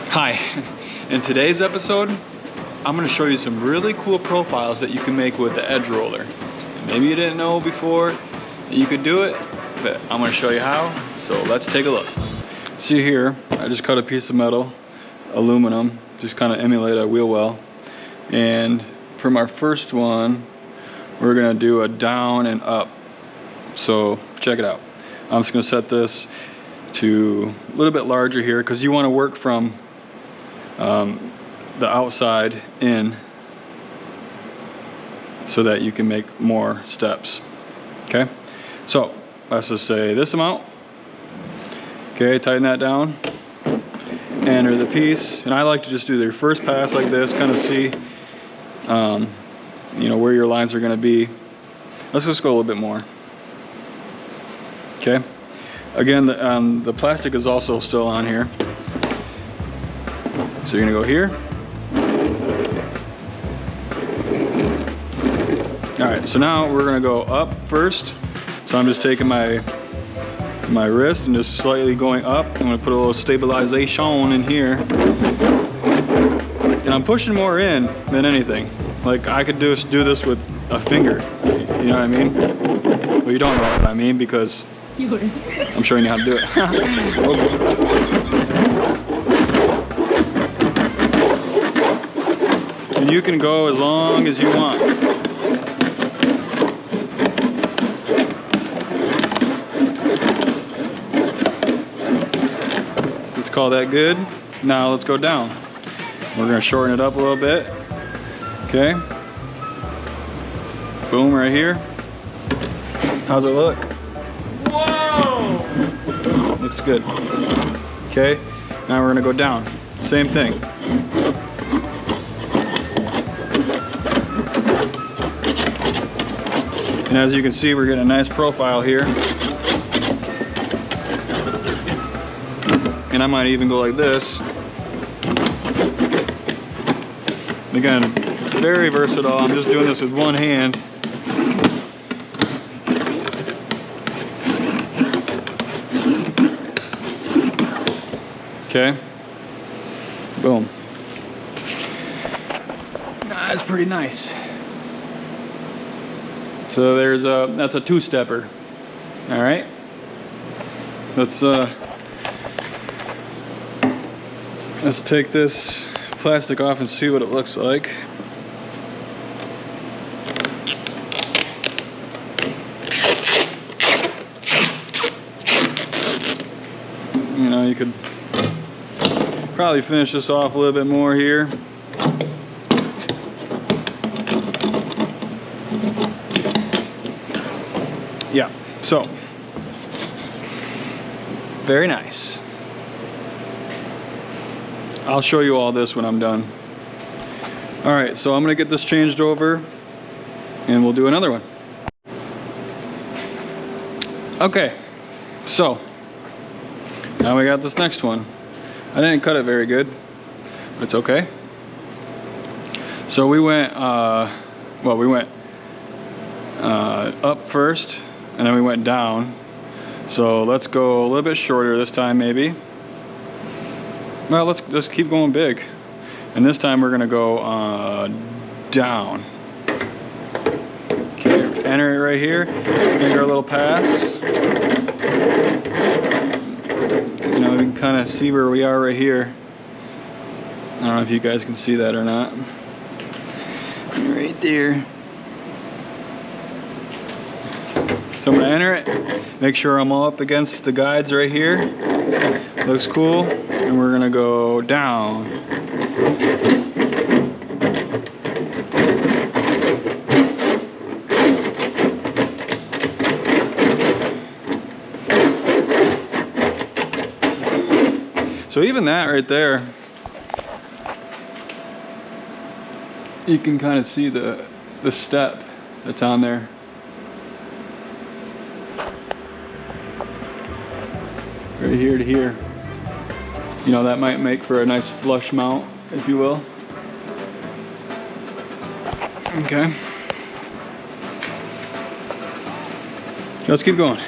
Hi, in today's episode, I'm going to show you some really cool profiles that you can make with the Edge Roller. Maybe you didn't know before that you could do it, but I'm going to show you how, so let's take a look. See here, I just cut a piece of metal, aluminum, just kind of emulate a wheel well. And from our first one, we're going to do a down and up. So check it out. I'm just going to set this to a little bit larger here because you want to work from the outside in so that you can make more steps. Okay, so let's just say this amount. Okay, tighten that down, enter the piece, and I like to just do the first pass like this, kind of see you know, where your lines are going to be. Let's just go a little bit more. Okay, again, the plastic is also still on here. So you're gonna go here. All right, so now we're gonna go up first. So I'm just taking my wrist and just slightly going up. I'm gonna put a little stabilization in here. And I'm pushing more in than anything. Like I could do this with a finger, you know what I mean? Well, you don't know what I mean because I'm showing you how to do it. And you can go as long as you want. Let's call that good. Now let's go down. We're gonna shorten it up a little bit. Okay. Boom, right here. How's it look? Whoa! Looks good. Okay, now we're gonna go down. Same thing. And as you can see, we're getting a nice profile here. And I might even go like this. Again, very versatile. I'm just doing this with one hand. Okay. Boom. That's pretty nice. So that's a two-stepper. All right. Let's take this plastic off and see what it looks like. You know, you could probably finish this off a little bit more here. Yeah, so very nice. I'll show you all this when I'm done. All right, so I'm gonna get this changed over and we'll do another one. Okay, so now we got this next one. I didn't cut it very good, but it's okay. So we went, up first, and then we went down. So let's go a little bit shorter this time, maybe. Well, let's just keep going big. And this time we're gonna go down. Okay, enter it right here. Make our little pass. You know, we can kind of see where we are right here. I don't know if you guys can see that or not. Right there. So I'm gonna enter it, make sure I'm all up against the guides right here. Looks cool. And we're gonna go down. So even that right there, you can kind of see the step that's on there. Right here to here. You know, that might make for a nice flush mount, if you will. Okay. Let's keep going.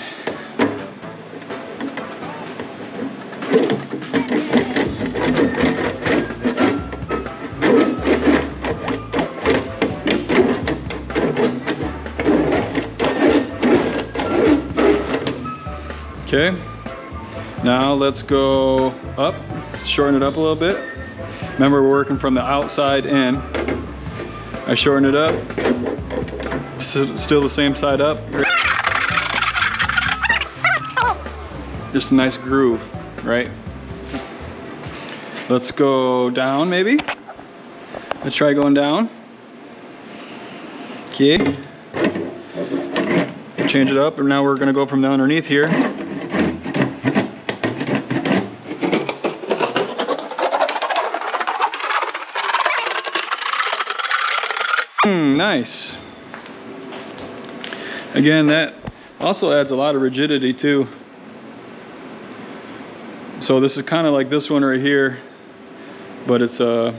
Okay, now let's go up, shorten it up a little bit. Remember, we're working from the outside in. I shorten it up, still the same side up. Just a nice groove, right? Let's go down maybe. Let's try going down. Okay. Change it up, and now we're gonna go from the underneath here. Nice. Again, that also adds a lot of rigidity too. So this is kind of like this one right here, but it's just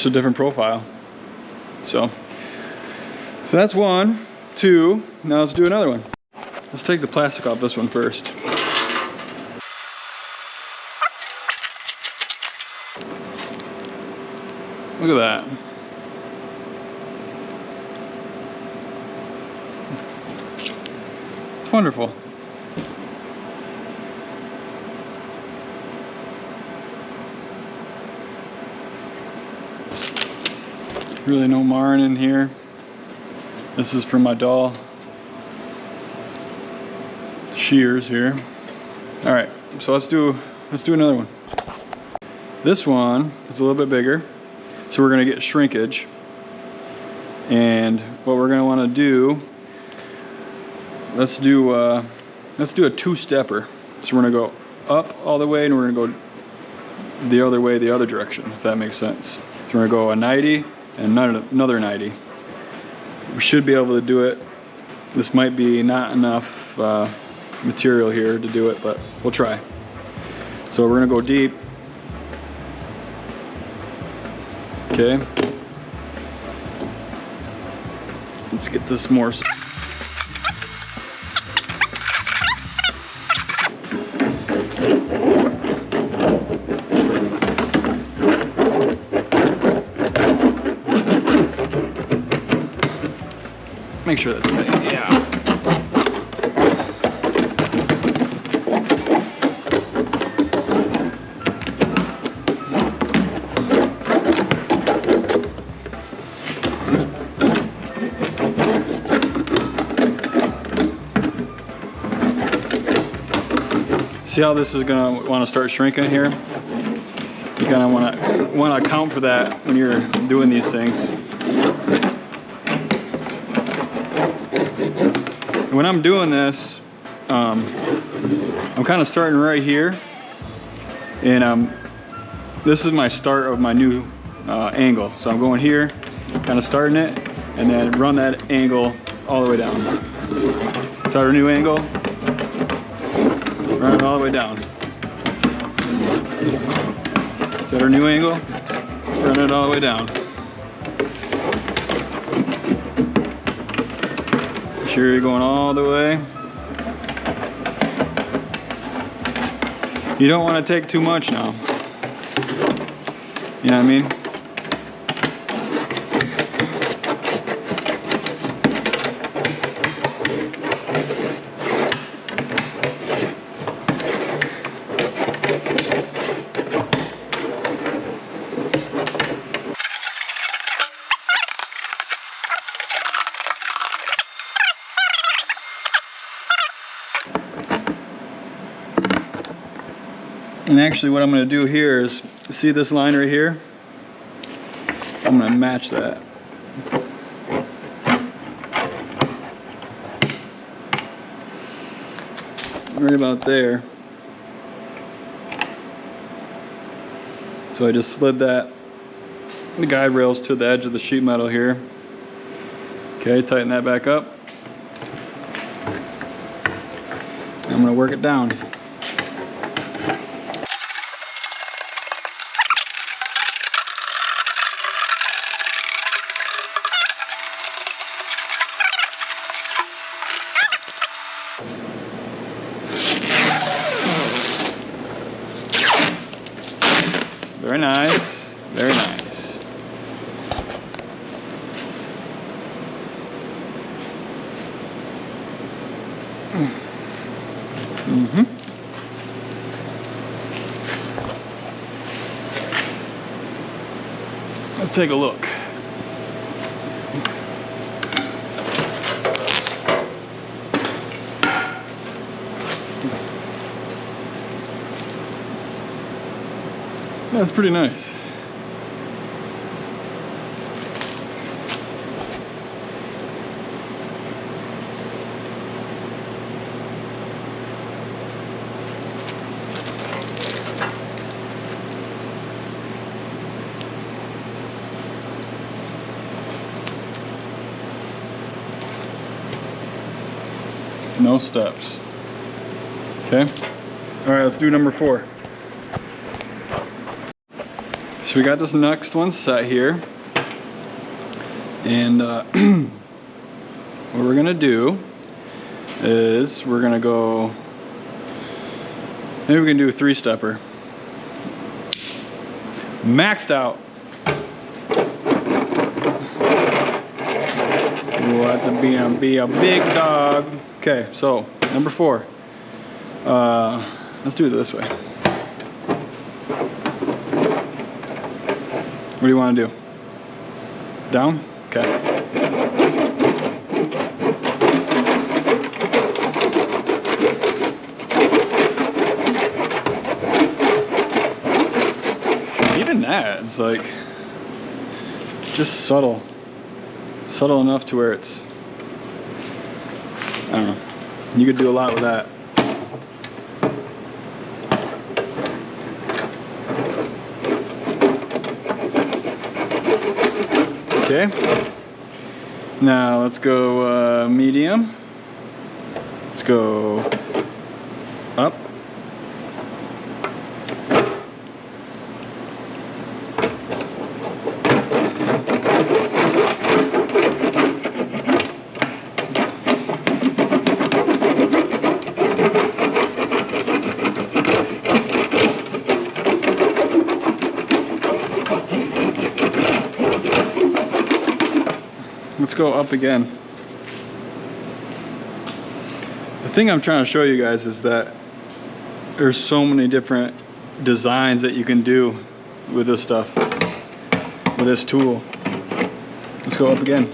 a different profile. So that's one, two. Now let's do another one. Let's take the plastic off this one first. Look at that. It's wonderful. Really no marring in here. This is for my doll shears here. All right, so let's do another one. This one is a little bit bigger, so we're gonna get shrinkage. And what we're gonna want to do, let's do a two-stepper. So we're gonna go up all the way, and we're gonna go the other way, the other direction, if that makes sense. So we're gonna go a 90 and another 90. We should be able to do it. This might be not enough material here to do it, but we'll try. So we're gonna go deep. Okay. Let's get this more. Make sure that's tight. Yeah. See how this is gonna want to start shrinking here? You kind of want to account for that when you're doing these things. When I'm doing this, I'm kind of starting right here, and this is my start of my new angle. So I'm going here, kind of starting it, and then run that angle all the way down. Start a new angle, run it all the way down. Start a new angle, run it all the way down. Sure you're going all the way. You don't want to take too much now. You know what I mean? And actually what I'm going to do here is, see this line right here? I'm going to match that. Right about there. So I just slid the guide rails to the edge of the sheet metal here. Okay, tighten that back up. I'm going to work it down. Very nice, very nice. Let's take a look. That's pretty nice. No steps. Okay. All right, let's do number 4. So we got this next one set here, and what we're gonna do is we're gonna go, maybe we can do a 3-stepper. Maxed out. What's a be a big dog. Okay, so number 4. Let's do it this way. What do you want to do? Down? Okay. Even that, it's like just subtle. Subtle enough to where it's, I don't know. You could do a lot with that. Okay, now let's go medium. Let's go up. Let's go up again. The thing I'm trying to show you guys is that there's so many different designs that you can do with this stuff, with this tool. Let's go up again.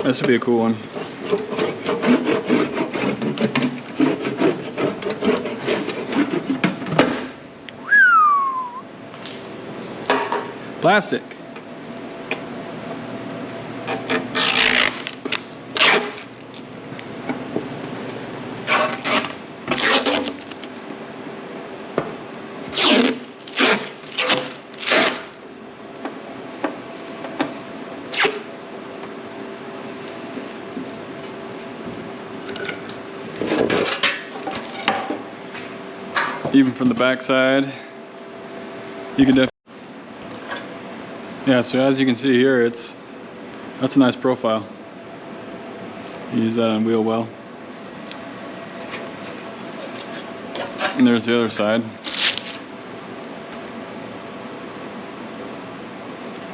This would be a cool one. Plastic. Even from the back side, you can definitely. Yeah, so as you can see here, that's a nice profile. You use that on wheel well. And there's the other side.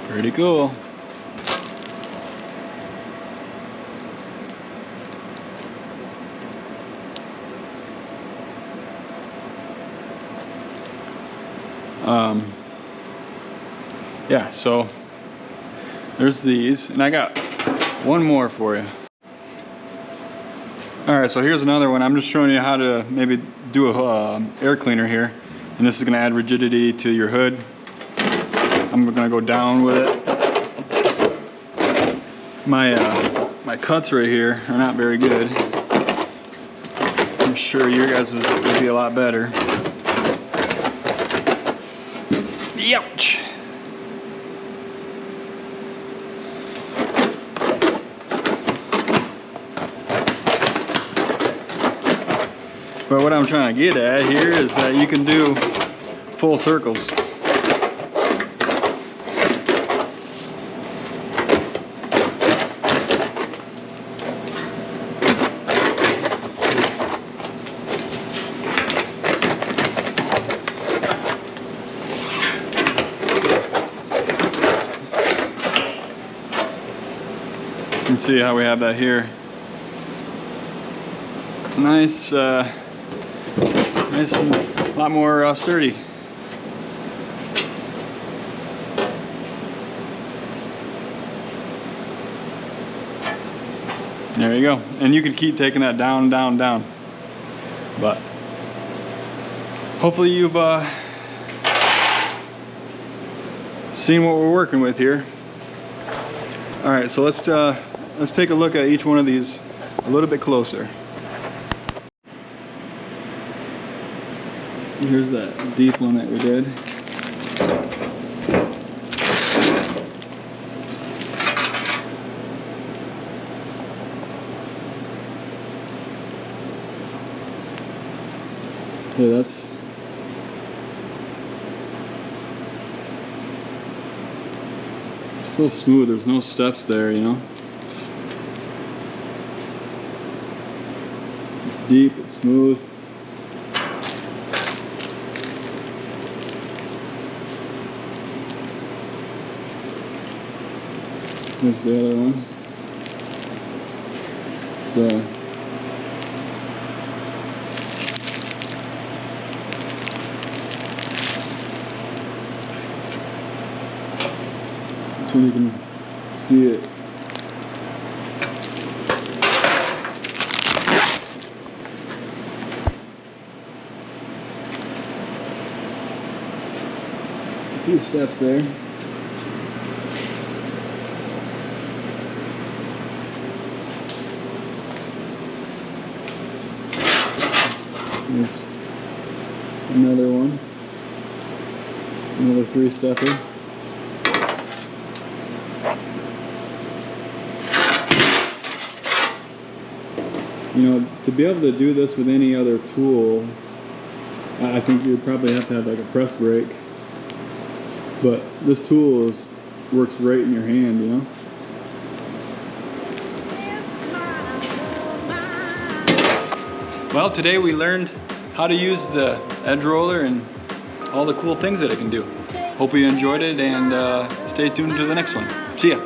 Pretty cool. Yeah, so there's these, and I got one more for you. All right, so here's another one. I'm just showing you how to maybe do a air cleaner here, and this is going to add rigidity to your hood. I'm going to go down with it. My cuts right here are not very good. I'm sure your guys would be a lot better. Ouch! But what I'm trying to get at here is that you can do full circles. can see how we have that here. Nice, nice, a lot more sturdy. There you go. And you can keep taking that down, down, down. But hopefully you've seen what we're working with here. All right, so let's take a look at each one of these a little bit closer. Here's that deep one that we did. Yeah, that's so smooth. There's no steps there, you know. It's deep, it's smooth. Here's the other one. So so you can see it. A few steps there. There's another one. Another three-stepper. You know, to be able to do this with any other tool, I think you'd probably have to have like a press brake. But this tool works right in your hand, you know? Well, today we learned how to use the edge roller and all the cool things that it can do. Hope you enjoyed it, and stay tuned to the next one. See ya.